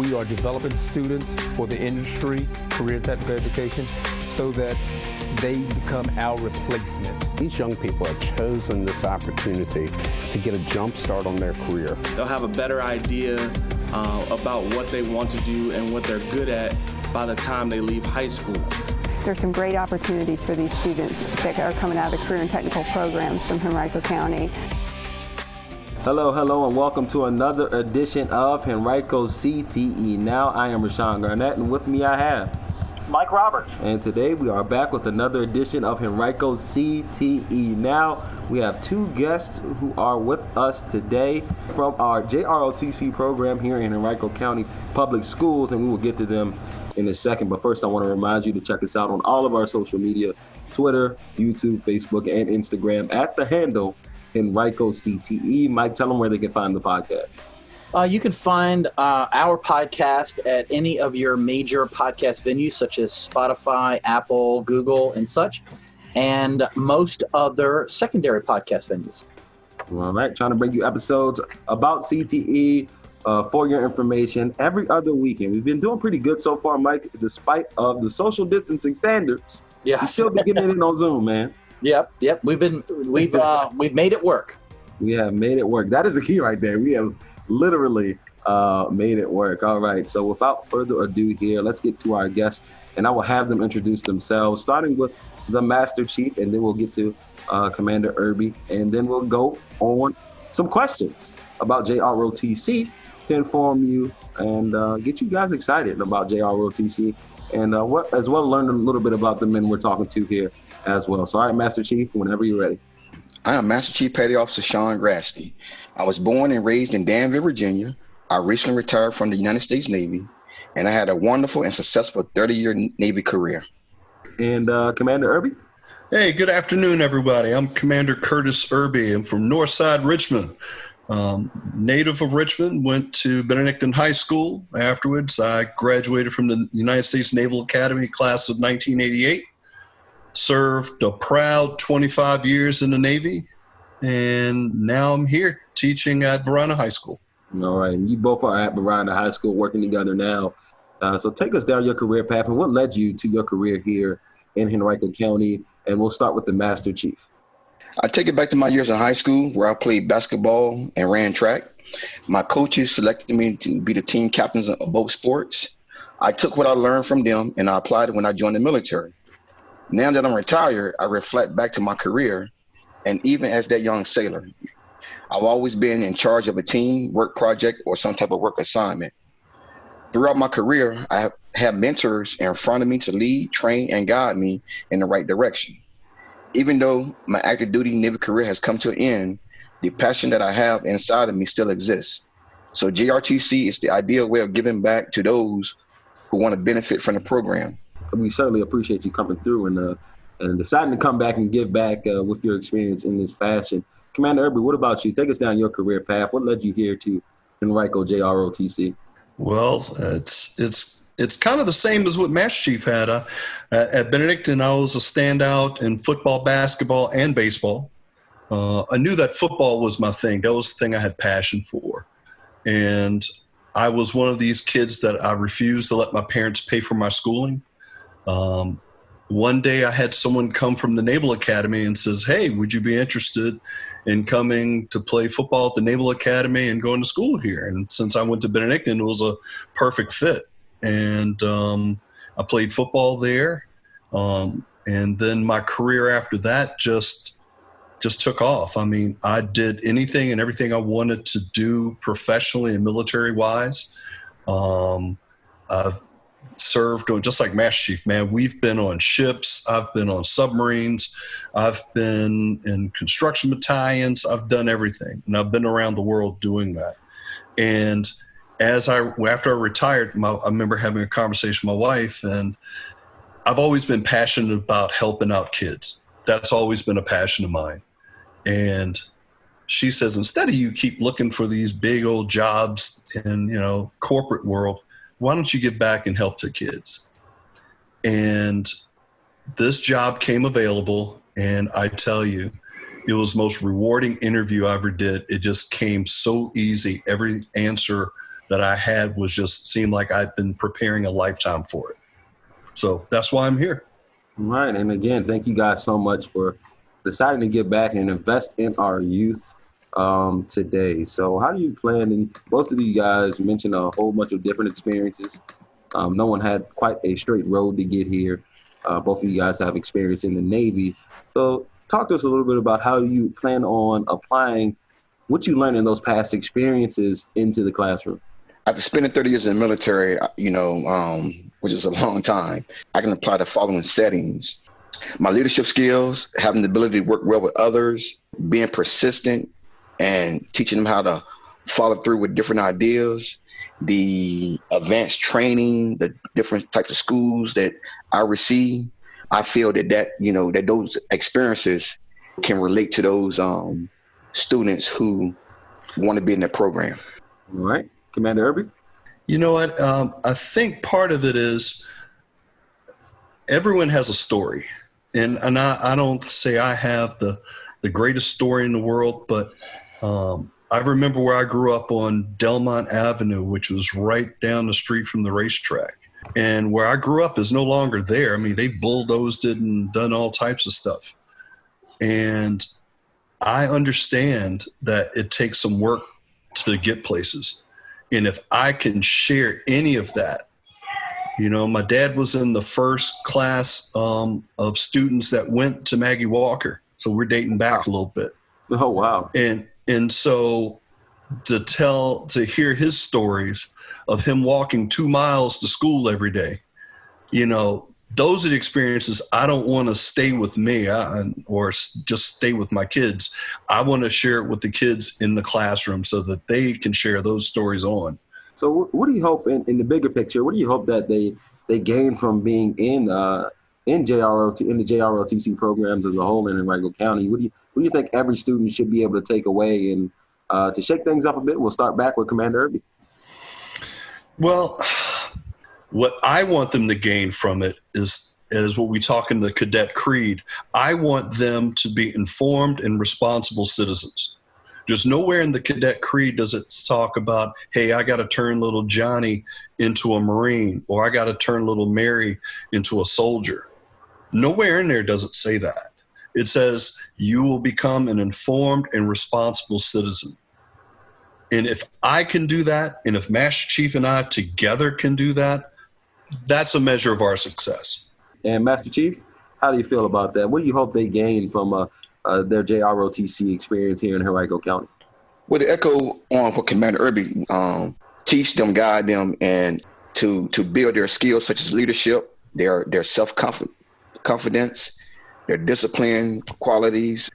we are developing students for the industry, career technical education, so that they become our replacements. These young people have chosen this opportunity to get a jump start on their career. They'll have a better idea about what they want to do and what they're good at by the time they leave high school. There's some great opportunities for these students that are coming out of the career and technical programs from Henrico County. Hello, and welcome to another edition of Henrico CTE. Now, I am Shawn, and with me I have Mike Roberts. And today we are back with another edition of Henrico CTE. Now, we have two guests who are with us today from our JROTC program here in Henrico County Public Schools, and we will get to them in a second. But first, I want to remind you to check us out on all of our social media, Twitter, YouTube, Facebook, and Instagram at the handle Henrico CTE. Mike, tell them where they can find the podcast. You can find our podcast at any of your major podcast venues, such as Spotify, Apple, Google, and such, and most other secondary podcast venues. All right, trying to bring you episodes about CTE for your information every other weekend. We've been doing pretty good so far, Mike, despite of the social distancing standards. Yeah, we still be getting it on Zoom, man. Yep. We've made it work. We have made it work. That is the key right there. We have literally made it work. All right. So without further ado here, let's get to our guests, and I will have them introduce themselves, starting with the Master Chief, and then we'll get to Commander Irby, and then we'll go on some questions about JROTC to inform you and get you guys excited about JROTC, and as well learn a little bit about the men we're talking to here as well. So, all right, Master Chief, whenever you're ready. I am Master Chief Petty Officer Shawn Grasty. I was born and raised in Danville, Virginia. I recently retired from the United States Navy, and I had a wonderful and successful 30-year Navy career. And Commander Irby? Hey, good afternoon, everybody. I'm Commander Curtis Irby. I'm from Northside Richmond. Native of Richmond, went to Benedictine High School. Afterwards, I graduated from the United States Naval Academy class of 1988. Served a proud 25 years in the Navy, and now I'm here teaching at Verona High School. All right, and you both are at Verona High School working together now. So take us down your career path, and what led you to your career here in Henrico County, and we'll start with the Master Chief. I take it back to my years in high school where I played basketball and ran track. My coaches selected me to be the team captains of both sports. I took what I learned from them, and I applied it when I joined the military. Now that I'm retired, I reflect back to my career, and even as that young sailor, I've always been in charge of a team, work project, or some type of work assignment. Throughout my career, I have had mentors in front of me to lead, train, and guide me in the right direction. Even though my active duty Navy career has come to an end, the passion that I have inside of me still exists. So JRTC is the ideal way of giving back to those who want to benefit from the program. We certainly appreciate you coming through and deciding to come back and give back with your experience in this fashion. Commander Irby, what about you? Take us down your career path. What led you here to Henrico JROTC? Well, it's kind of the same as what Master Chief had. At Benedictine, I was a standout in football, basketball, and baseball. I knew that football was my thing. That was the thing I had passion for. And I was one of these kids that I refused to let my parents pay for my schooling. One day I had someone come from the Naval Academy and says, hey, would you be interested in coming to play football at the Naval Academy and going to school here? And since I went to Benedictine, it was a perfect fit. And I played football there. And then my career after that just took off. I mean, I did anything and everything I wanted to do professionally and military-wise. I've served on, just like Master Chief, man, we've been on ships, I've been on submarines, I've been in construction battalions, I've done everything, and I've been around the world doing that. And after I retired, I remember having a conversation with my wife, and I've always been passionate about helping out kids. That's always been a passion of mine. And she says, instead of you keep looking for these big old jobs in, corporate world, why don't you give back and help the kids? And this job came available, and I tell you, it was the most rewarding interview I ever did. It just came so easy. Every answer that I had was just seemed like I'd been preparing a lifetime for it. So that's why I'm here. Right. And again, thank you guys so much for deciding to get back and invest in our youth today. So how do you plan, and both of you guys mentioned a whole bunch of different experiences. No one had quite a straight road to get here. Both of you guys have experience in the Navy. So talk to us a little bit about how you plan on applying what you learned in those past experiences into the classroom. After spending 30 years in the military, which is a long time, I can apply the following settings. My leadership skills, having the ability to work well with others, being persistent, and teaching them how to follow through with different ideas, the advanced training, the different types of schools that I receive. I feel that those experiences can relate to those students who want to be in the program. All right. Commander Irby? You know what? I think part of it is everyone has a story. And I don't say I have the greatest story in the world, but I remember where I grew up on Delmont Avenue, which was right down the street from the racetrack. And where I grew up is no longer there. I mean, they bulldozed it and done all types of stuff. And I understand that it takes some work to get places. And if I can share any of that, my dad was in the first class of students that went to Maggie Walker. So we're dating back a little bit. Oh, wow. And so to hear his stories of him walking 2 miles to school every day, those are the experiences I don't want to stay with me or just stay with my kids. I want to share it with the kids in the classroom so that they can share those stories on. So what do you hope in the bigger picture? What do you hope that they gain from being in the JROTC programs as a whole in Henrico County? What do you think every student should be able to take away? And to shake things up a bit, we'll start back with Commander Irby. Well, what I want them to gain from it is what we talk in the cadet creed. I want them to be informed and responsible citizens. There's nowhere in the cadet creed does it talk about, hey, I got to turn little Johnny into a Marine, or I got to turn little Mary into a soldier. Nowhere in there does it say that. It says you will become an informed and responsible citizen. And if I can do that, and if Master Chief and I together can do that, that's a measure of our success. And Master Chief, how do you feel about that? What do you hope they gain from their JROTC experience here in Henrico County? Well, to echo on what Commander Irby, teach them, guide them, and to build their skills such as leadership, their self-confidence, their discipline qualities,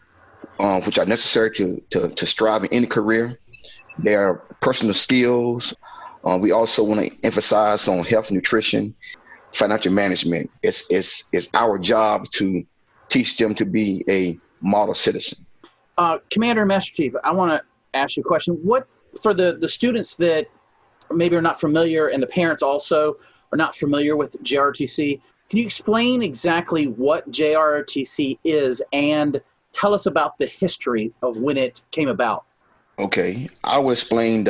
which are necessary to strive in any career, their personal skills. We also want to emphasize on health, nutrition, financial management. It's our job to teach them to be a model citizen. Commander and Master Chief, I want to ask you a question. What, for the students that maybe are not familiar, and the parents also are not familiar with JROTC, can you explain exactly what JROTC is and tell us about the history of when it came about? Okay, I will explain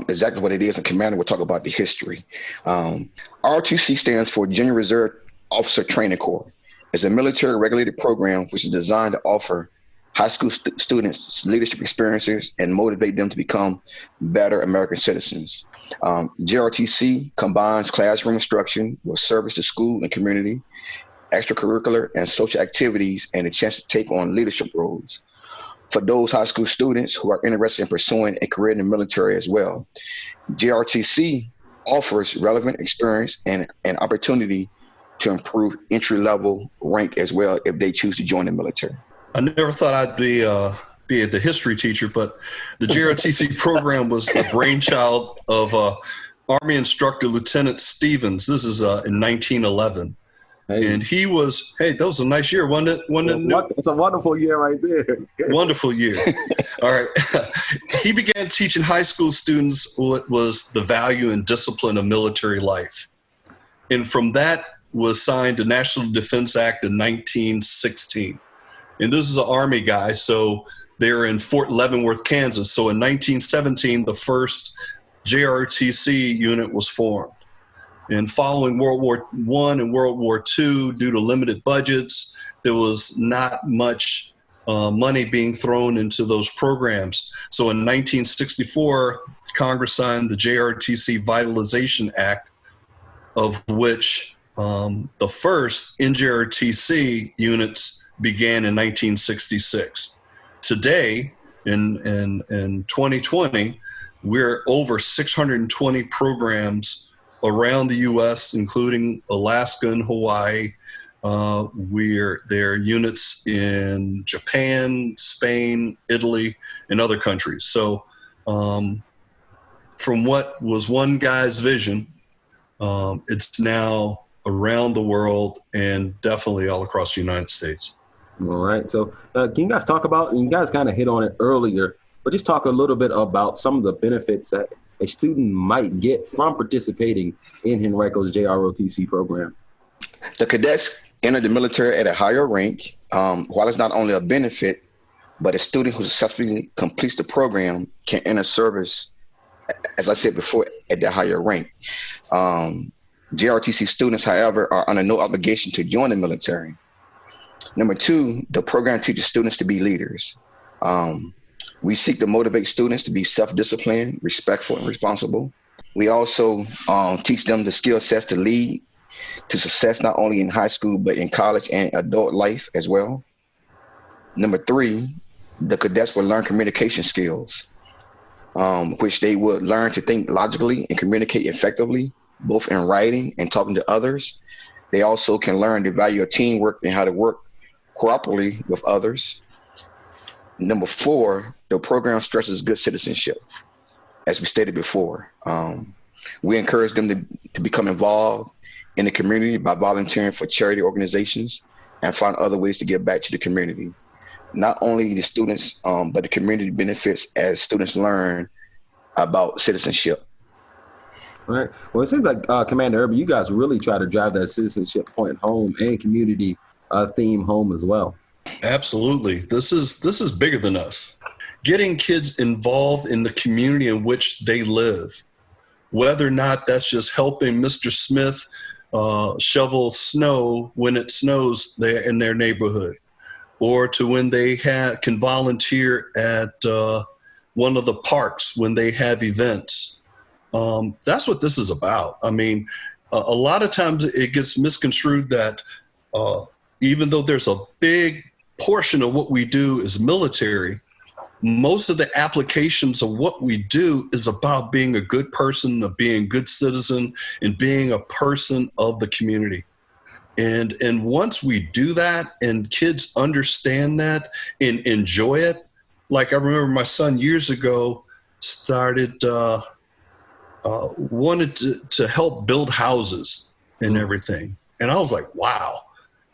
exactly what it is, and Commander will talk about the history. ROTC stands for Junior Reserve Officer Training Corps. It's a military regulated program which is designed to offer high school students leadership experiences and motivate them to become better American citizens. JROTC combines classroom instruction with service to school and community, extracurricular and social activities, and a chance to take on leadership roles. For those high school students who are interested in pursuing a career in the military as well, JROTC offers relevant experience and an opportunity to improve entry-level rank as well if they choose to join the military. I never thought I'd be the history teacher, but the JROTC program was the brainchild of Army instructor Lieutenant Stevens. This is in 1911. Hey. And he was, that was a nice year, wasn't it? It's a wonderful year right there. Wonderful year. All right. He began teaching high school students what was the value and discipline of military life. And from that was signed the National Defense Act in 1916. And this is an Army guy, so they're in Fort Leavenworth, Kansas. So in 1917, the first JROTC unit was formed. And following World War I and World War II, due to limited budgets, there was not much money being thrown into those programs. So in 1964, Congress signed the JROTC Vitalization Act, of which the first NJROTC units began in 1966. Today, in 2020, we're over 620 programs around the U.S., including Alaska and Hawaii. There are units in Japan, Spain, Italy, and other countries. So from what was one guy's vision, it's now around the world and definitely all across the United States. All right. So can you guys talk about, and you guys kind of hit on it earlier, but just talk a little bit about some of the benefits that a student might get from participating in Henrico's JROTC program. The cadets enter the military at a higher rank. While it's not only a benefit, but a student who successfully completes the program can enter service, as I said before, at the higher rank. JROTC students, however, are under no obligation to join the military. Number two, the program teaches students to be leaders. We seek to motivate students to be self-disciplined, respectful, and responsible. We also teach them the skill sets to lead to success, not only in high school, but in college and adult life as well. Number three, the cadets will learn communication skills, which they will learn to think logically and communicate effectively, both in writing and talking to others. They also can learn the value of teamwork and how to work cooperatively with others. Number four, the program stresses good citizenship. As we stated before, we encourage them to become involved in the community by volunteering for charity organizations and find other ways to give back to the community. Not only the students, but the community benefits as students learn about citizenship. All right. Well, it seems like Commander Irby, you guys really try to drive that citizenship point home and community theme home as well. Absolutely. This is bigger than us. Getting kids involved in the community in which they live, whether or not that's just helping Mr. Smith shovel snow when it snows there in their neighborhood, or to when they can volunteer at one of the parks when they have events. That's what this is about. I mean, a lot of times it gets misconstrued that even though there's a big portion of what we do is military, most of the applications of what we do is about being a good person, of being a good citizen, and being a person of the community. And once we do that and kids understand that and enjoy it, like I remember my son years ago started, wanted to help build houses and everything. And I was like, wow.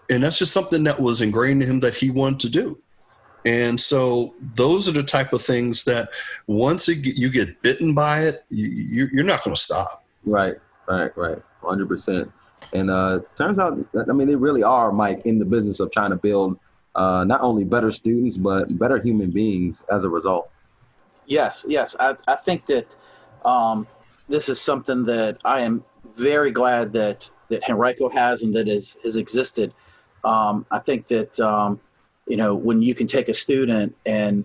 And that's just something that was ingrained in him that he wanted to do. And so those are the type of things that once you get bitten by it, you're not going to stop. Right. 100%. And turns out, I mean, they really are, Mike, in the business of trying to build not only better students, but better human beings as a result. Yes. I think that this is something that I am very glad that Henrico has and that has existed. I think that, when you can take a student and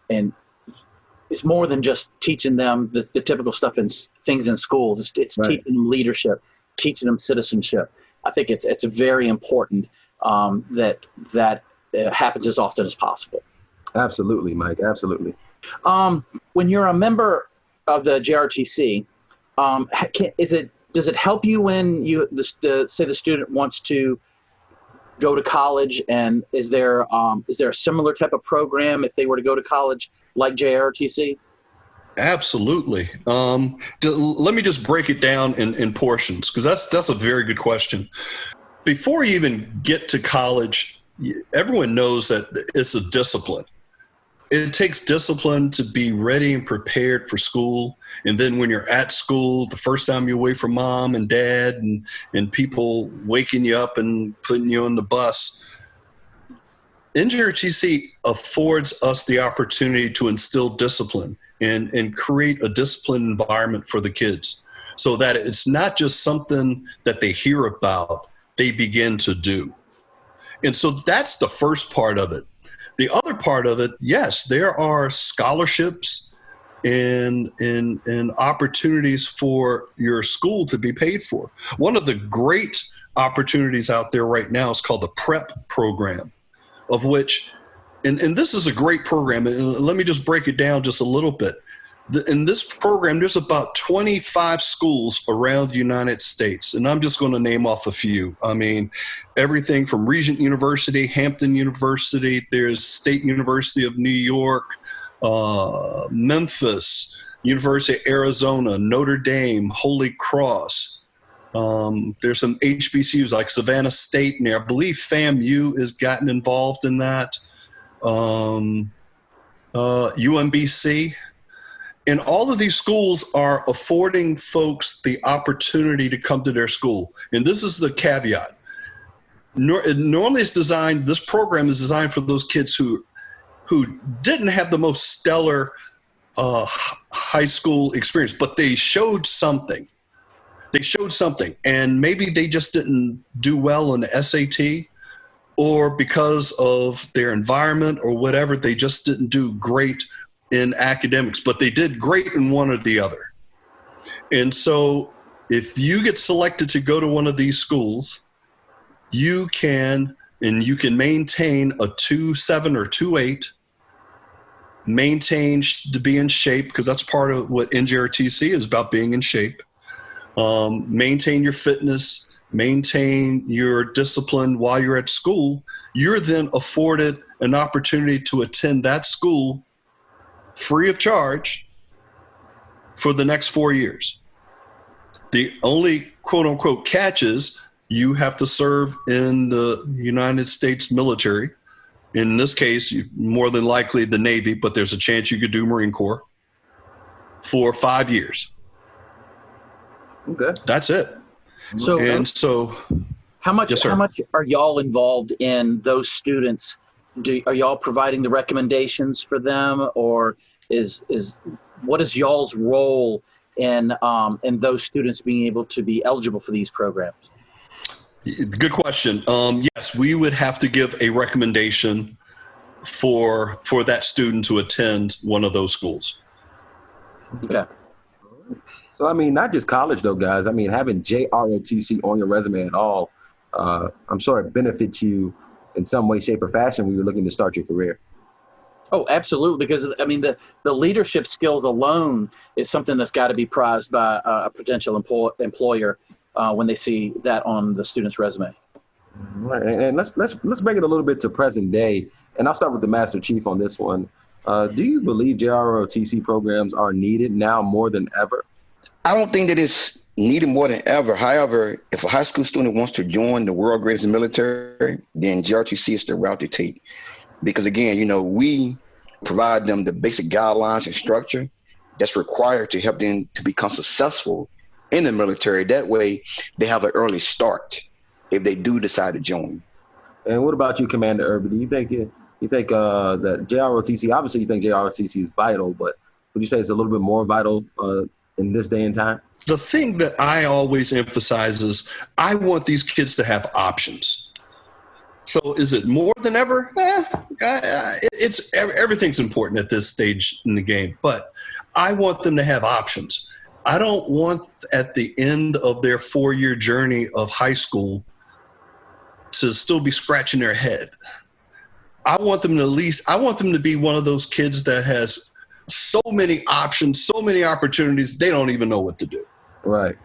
it's more than just teaching them the typical stuff and things in schools. It's right. Teaching them leadership, teaching them citizenship. I think it's very important that happens as often as possible. Absolutely, Mike. Absolutely. When you're a member of the JROTC, does it help you when say the student wants to go to college, and is there a similar type of program if they were to go to college like JROTC? Absolutely. Let me just break it down in portions, because that's a very good question. Before you even get to college, everyone knows that it's a discipline. It takes discipline to be ready and prepared for school. And then when you're at school, the first time you're away from mom and dad and people waking you up and putting you on the bus, NJROTC affords us the opportunity to instill discipline and create a disciplined environment for the kids so that it's not just something that they hear about, they begin to do. And so that's the first part of it. The other part of it, yes, there are scholarships and opportunities for your school to be paid for. One of the great opportunities out there right now is called the PrEP program, of which, and this is a great program, and let me just break it down just a little bit. In this program, there's about 25 schools around the United States, and I'm just going to name off a few. I mean, everything from Regent University, Hampton University, there's State University of New York, Memphis, University of Arizona, Notre Dame, Holy Cross. There's some HBCUs like Savannah State, and I believe FAMU has gotten involved in that. UMBC. And all of these schools are affording folks the opportunity to come to their school. And this is the caveat. Normally it's designed, this program is designed for those kids who didn't have the most stellar high school experience, but they showed something. And maybe they just didn't do well on the SAT, or because of their environment or whatever, they just didn't do great in academics, but they did great in one or the other. And so if you get selected to go to one of these schools, you can maintain a 2.7 or 2.8, maintain to be in shape, because that's part of what NJROTC is about, being in shape. Maintain your fitness, maintain your discipline while you're at school. You're then afforded an opportunity to attend that school free of charge for the next 4 years. The only quote unquote catch is you have to serve in the United States military. In this case, more than likely the Navy, but there's a chance you could do Marine Corps for 5 years. Okay. That's it. So how much are y'all involved in those students? Are y'all providing the recommendations for them, or what is y'all's role in those students being able to be eligible for these programs? Good question. Yes, we would have to give a recommendation for that student to attend one of those schools. Okay. So, I mean, not just college, though, guys. I mean, having JROTC on your resume at all, I'm sure it benefits you in some way, shape, or fashion when you're looking to start your career. Oh, absolutely. Because, I mean, the leadership skills alone is something that's got to be prized by a potential employer when they see that on the student's resume. Right. And let's bring it a little bit to present day. And I'll start with the Master Chief on this one. Do you believe JROTC programs are needed now more than ever? I don't think that it's needed more than ever. However, if a high school student wants to join the world greatest military, then JROTC is the route to take. Because again, we provide them the basic guidelines and structure that's required to help them to become successful in the military. That way they have an early start if they do decide to join. And what about you, Commander Irby? Do you think that JROTC, obviously you think JROTC is vital, but would you say it's a little bit more vital in this day and time? The thing that I always emphasize is I want these kids to have options. So is it more than ever? It's everything's important at this stage in the game, but I want them to have options. I don't want at the end of their 4-year journey of high school to still be scratching their head. I want them to be one of those kids that has so many options, so many opportunities, they don't even know what to do. Right.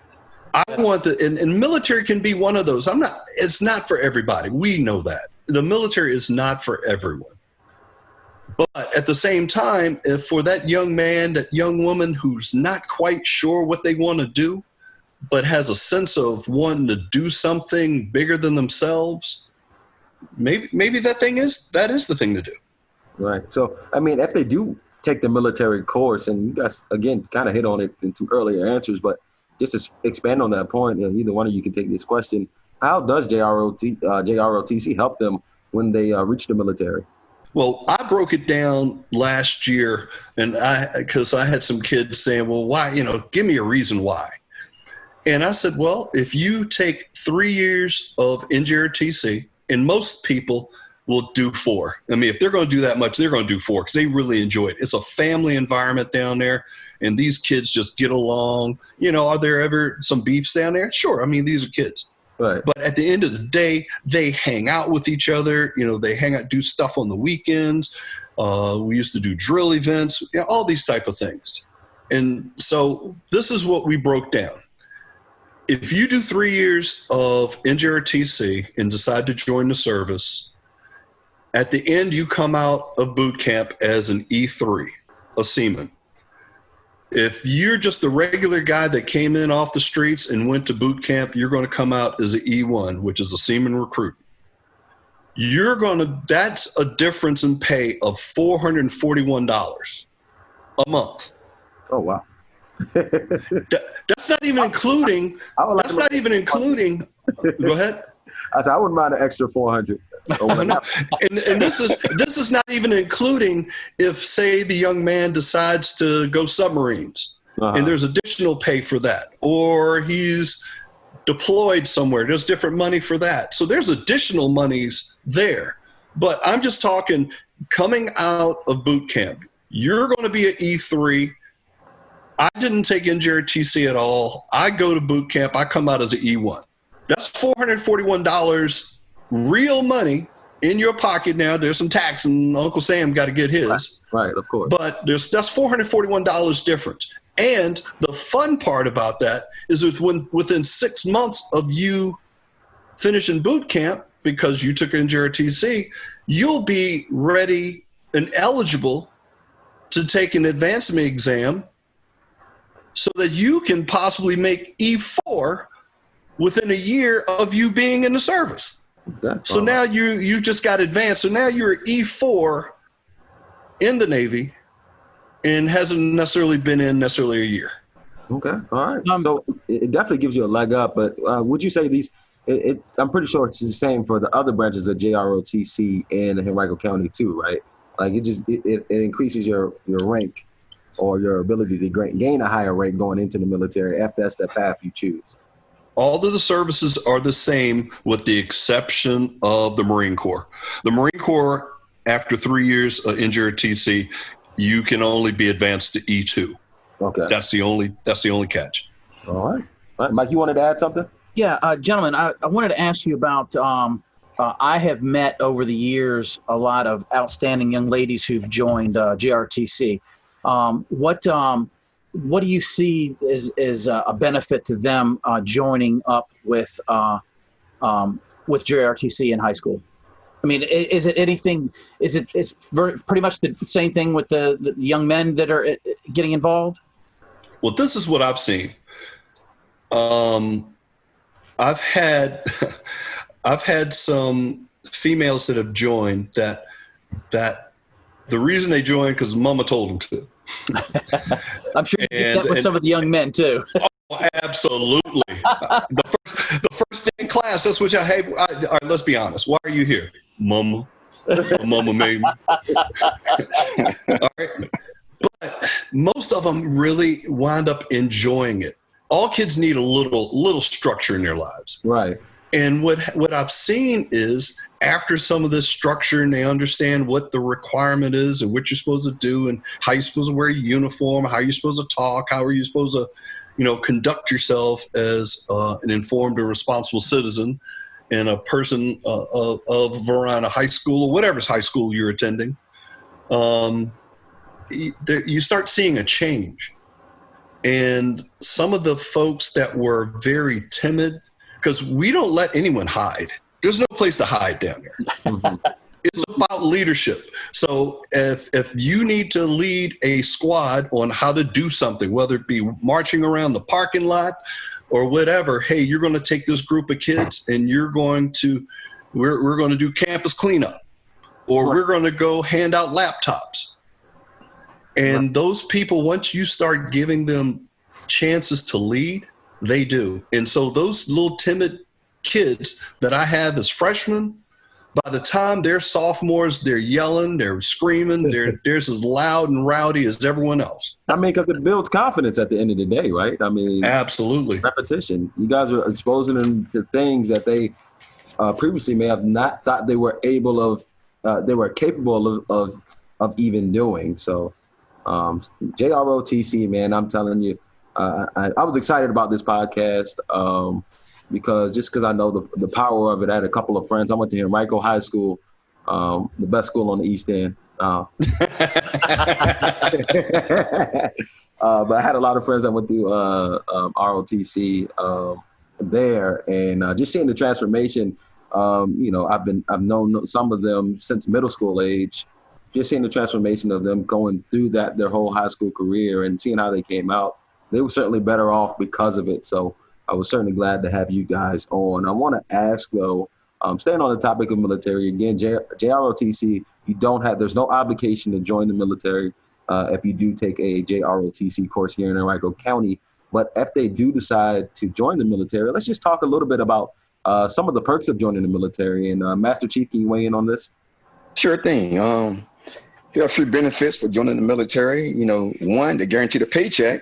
I want and military can be one of those. It's not for everybody. We know that. The military is not for everyone. But at the same time, if for that young man, that young woman who's not quite sure what they want to do, but has a sense of wanting to do something bigger than themselves, maybe that is the thing to do. Right. So, I mean, if they do take the military course, and you guys, again, kind of hit on it in two earlier answers, but just to expand on that point, either one of you can take this question. How does JROTC help them when they reach the military? Well, I broke it down last year, and because I had some kids saying, well, why, give me a reason why. And I said, well, if you take 3 years of NJROTC, and most people will do 4. I mean, if they're going to do that much, they're going to do 4 because they really enjoy it. It's a family environment down there, and these kids just get along. Are there ever some beefs down there? Sure. I mean, these are kids. Right. But at the end of the day, they hang out with each other. They hang out, do stuff on the weekends. We used to do drill events, all these type of things. And so this is what we broke down. If you do 3 years of NJROTC and decide to join the service, at the end you come out of boot camp as an E3, a seaman. If you're just the regular guy that came in off the streets and went to boot camp, you're going to come out as an E1, which is a seaman recruit. That's a difference in pay of $441 a month. Oh, wow. That's not even including, go ahead. I said, I wouldn't mind an extra 400. And this is not even including if, say, the young man decides to go submarines, and there's additional pay for that, or he's deployed somewhere. There's different money for that. So there's additional monies there. But I'm just talking coming out of boot camp. You're going to be an E3. I didn't take NJROTC at all. I go to boot camp. I come out as an E1. That's $441 real money in your pocket. Now there's some tax, and Uncle Sam got to get his. Right, of course. But that's $441 difference. And the fun part about that is within 6 months of you finishing boot camp, because you took NJROTC, you'll be ready and eligible to take an advancement exam so that you can possibly make E4 within a year of you being in the service. So now you just got advanced. So now you're E4 in the Navy and hasn't necessarily been in necessarily a year. Okay. All right. So it definitely gives you a leg up. But would you say I'm pretty sure it's the same for the other branches of JROTC in Henrico County too, right? Like it increases your rank or your ability to gain a higher rank going into the military if that's the path you choose. All of the services are the same with the exception of the Marine Corps. The Marine Corps, after 3 years of NJROTC, you can only be advanced to E2. Okay. That's the only catch. All right. Mike, you wanted to add something? Yeah, gentlemen, I wanted to ask you about, I have met over the years a lot of outstanding young ladies who've joined JROTC. What do you see as a benefit to them joining up with JROTC in high school? I mean, is it anything? It's pretty much the same thing with the young men that are getting involved? Well, this is what I've seen. I've had some females that have joined that the reason they joined because Mama told them to. I'm sure you did that with some of the young men too. Oh, absolutely. The first day in class, that's what all right, let's be honest. Why are you here? Mama. Mama made me. All right. But most of them really wind up enjoying it. All kids need a little structure in their lives. Right. And what I've seen is after some of this structure and they understand what the requirement is and what you're supposed to do and how you're supposed to wear a uniform, how you're supposed to talk, how are you supposed to, conduct yourself as an informed and responsible citizen and a person of around a high school or whatever high school you're attending, you start seeing a change. And some of the folks that were very timid, because we don't let anyone hide. There's no place to hide down there. Mm-hmm. It's about leadership. So if you need to lead a squad on how to do something, whether it be marching around the parking lot or whatever, hey, you're going to take this group of kids and we're going to do campus cleanup, or we're going to go hand out laptops. And those people, once you start giving them chances to lead, they do. And so those little timid kids that I have as freshmen, by the time they're sophomores, they're yelling, they're screaming, they're as loud and rowdy as everyone else. I mean, because it builds confidence at the end of the day, right? I mean, absolutely. Repetition. You guys are exposing them to things that they previously may have not thought they were capable of even doing. So, JROTC, man, I'm telling you, I was excited about this podcast because I know the power of it. I had a couple of friends. I went to Henrico High School, the best school on the East End. But I had a lot of friends that went through ROTC there, and just seeing the transformation. I've known some of them since middle school age. Just seeing the transformation of them going through their whole high school career and seeing how they came out, they were certainly better off because of it. So I was certainly glad to have you guys on. I want to ask though, staying on the topic of military again, JROTC, there's no obligation to join the military if you do take a JROTC course here in Henrico County. But if they do decide to join the military, let's just talk a little bit about some of the perks of joining the military. And Master Chief, can you weigh in on this? Sure thing. There are a few benefits for joining the military. One, they guarantee the paycheck.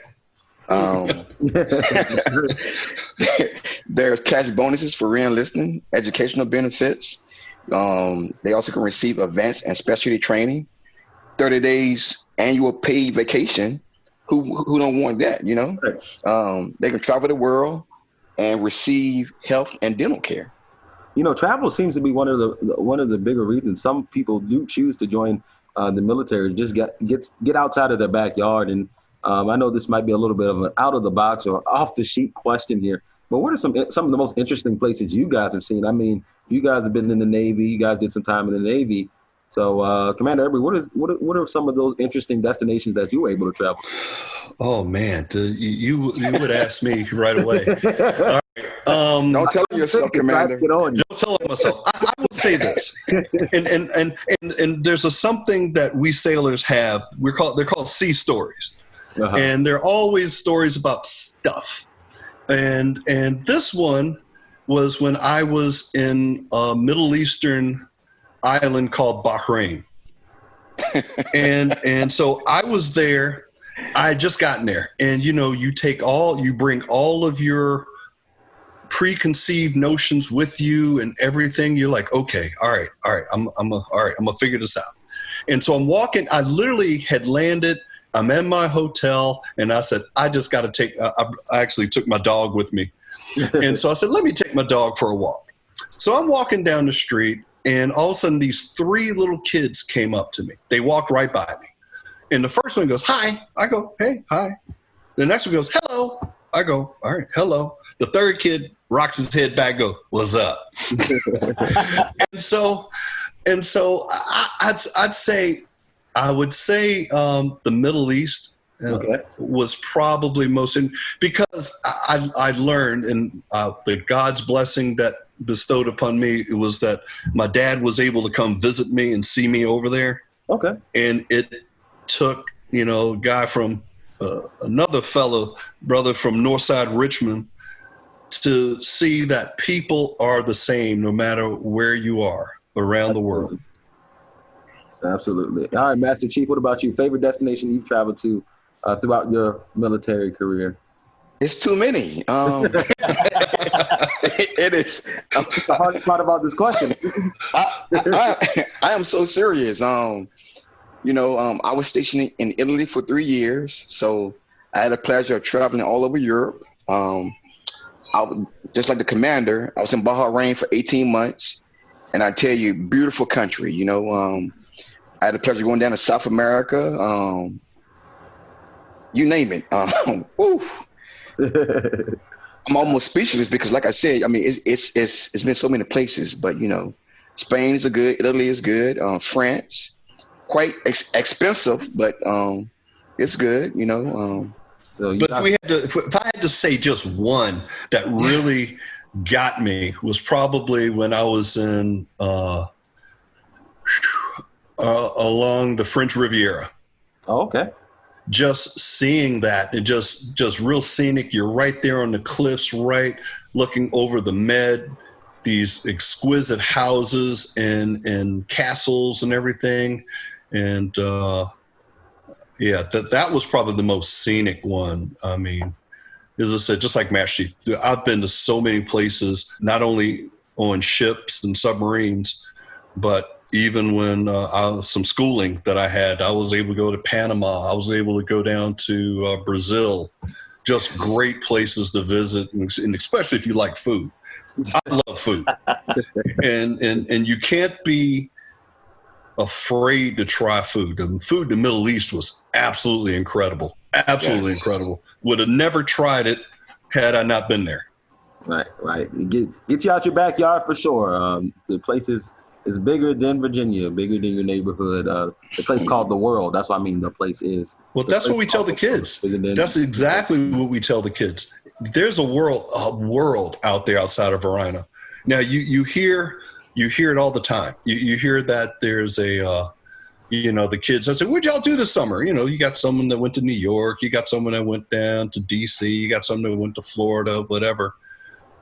There's cash bonuses for re-enlisting, educational benefits. They also can receive advanced and specialty training, 30 days annual paid vacation. Who don't want that, They can travel the world and receive health and dental care. Travel seems to be one of the bigger reasons some people do choose to join the military, just get outside of their backyard. And I know this might be a little bit of an out of the box or off the sheet question here, but what are some of the most interesting places you guys have seen? I mean, you guys have been in the Navy, you guys did some time in the Navy. So, Commander Irby, what are some of those interesting destinations that you were able to travel? Oh man, you would ask me right away. All right. Don't tell yourself, Commander. Don't tell myself. I would say this, and there's something that we sailors have. They're called sea stories, and they're always stories about stuff. And this one was when I was in a Middle Eastern island called Bahrain, and so I was there. I had just gotten there, and you bring all of your preconceived notions with you and everything. You're like, okay, all right, I'm gonna figure this out. And so I'm walking. I literally had landed. I'm in my hotel, and I said, I just got to take. I actually took my dog with me, and so I said, let me take my dog for a walk. So I'm walking down the street, and all of a sudden, these 3 little kids came up to me. They walked right by me. And the first one goes, hi. I go, hey, hi. The next one goes, hello. I go, all right, hello. The third kid rocks his head back, go, what's up? and so I would say the Middle East was probably most because I learned, and the God's blessing that bestowed upon me, it was that my dad was able to come visit me and see me over there. Okay. And it took, a guy from another brother from Northside Richmond to see that people are the same no matter where you are around the world. Absolutely. All right, Master Chief, what about you? Favorite destination you've traveled to throughout your military career? It's too many. It is. That's the hardest part about this question. I am so serious. I was stationed in Italy for 3 years, so I had the pleasure of traveling all over Europe. Just like the commander, I was in Bahrain for 18 months, and I tell you, beautiful country. I had the pleasure of going down to South America. You name it. I'm almost speechless because, like I said, I mean, it's been so many places, but Spain is good, Italy is good, France, quite expensive, but it's good, But if I had to say just one that really got me was probably when I was in along the French Riviera. Oh, okay. Just seeing that, and just real scenic. You're right there on the cliffs, right, looking over the Med, these exquisite houses and castles and everything. And that was probably the most scenic one. I mean, as I said, just like Master Chief, I've been to so many places, not only on ships and submarines, but even when some schooling that I had, I was able to go to Panama. I was able to go down to Brazil. Just great places to visit, and especially if you like food. I love food. and you can't be afraid to try food. The food in the Middle East was absolutely incredible. Absolutely incredible. Would have never tried it had I not been there. Right. Get you out your backyard for sure. The place is bigger than Virginia, bigger than your neighborhood. The place called the world. That's what I mean. The place is. Well, that's what we tell the kids. That's exactly what we tell the kids. There's a world out there outside of Varina. Now you hear it all the time. You hear that there's the kids. I say, what'd y'all do this summer? You got someone that went to New York. You got someone that went down to DC. You got someone that went to Florida, whatever.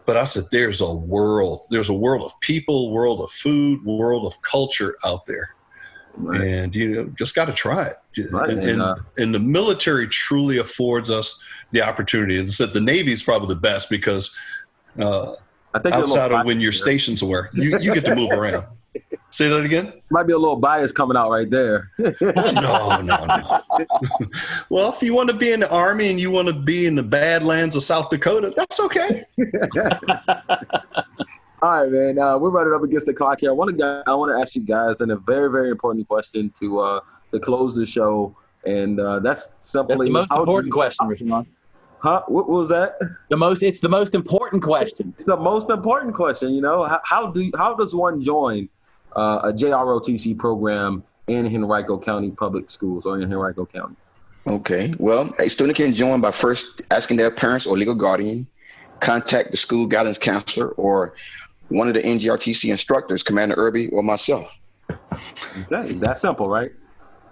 But I said, there's a world of people, world of food, world of culture out there. Right. And, just got to try it. Right. And the military truly affords us the opportunity. And I said, the Navy is probably the best because I think outside of when you're stationed somewhere, you get to move around. Say that again? Might be a little bias coming out right there. No. Well, if you want to be in the Army and you want to be in the Badlands of South Dakota, that's okay. All right, man. We're running up against the clock here. I want to ask you guys a very, very important question to close the show, and that's simply the most important question, Shawn. Huh? What was that? It's the most important question. It's the most important question. How does one join a JROTC program in Henrico County Public Schools or in Henrico County? Okay. Well, a student can join by first asking their parents or legal guardian, contact the school guidance counselor, or one of the NJROTC instructors, Commander Irby or myself. Okay. That's simple, right?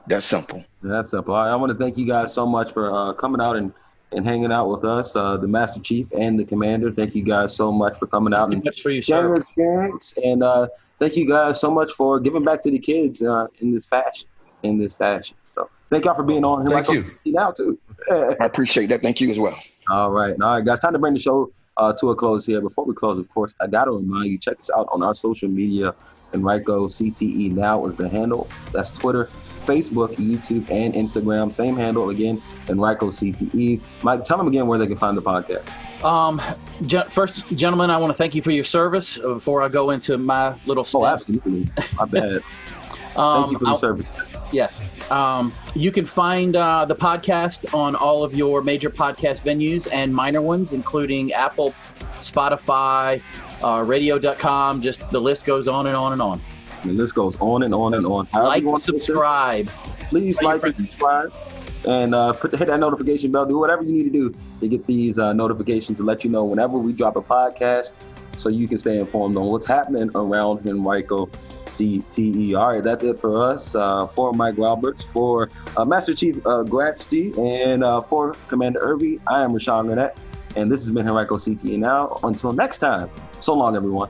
That's simple. That's simple. I want to thank you guys so much for coming out and hanging out with us, the Master Chief and the Commander. Thank you guys so much for coming out and sharing your experience. And thank you guys so much for giving back to the kids in this fashion. So thank y'all for being on here. Thank you. Now too. I appreciate that. Thank you as well. All right, guys. Time to bring the show to a close here. Before we close, of course, I got to remind you, check us out on our social media. Henrico CTE now is the handle. That's Twitter, Facebook, YouTube, and Instagram. Same handle again, Henrico CTE. Mike, tell them again where they can find the podcast. First, gentlemen, I want to thank you for your service before I go into my little step. Oh, absolutely. My bad. Thank you for your service. Yes. You can find the podcast on all of your major podcast venues and minor ones, including Apple, Spotify, radio.com. Just the list goes on and on and on. The list goes on and on and on. Like, subscribe. Please like and subscribe. And hit that notification bell. Do whatever you need to do to get these notifications to let you know whenever we drop a podcast, so you can stay informed on what's happening around Henrico CTE. All right, that's it for us. For Mike Roberts, for Master Chief Grasty, and for Commander Irby, I am Shawn, and this has been Henrico CTE. Now, until next time, so long, everyone.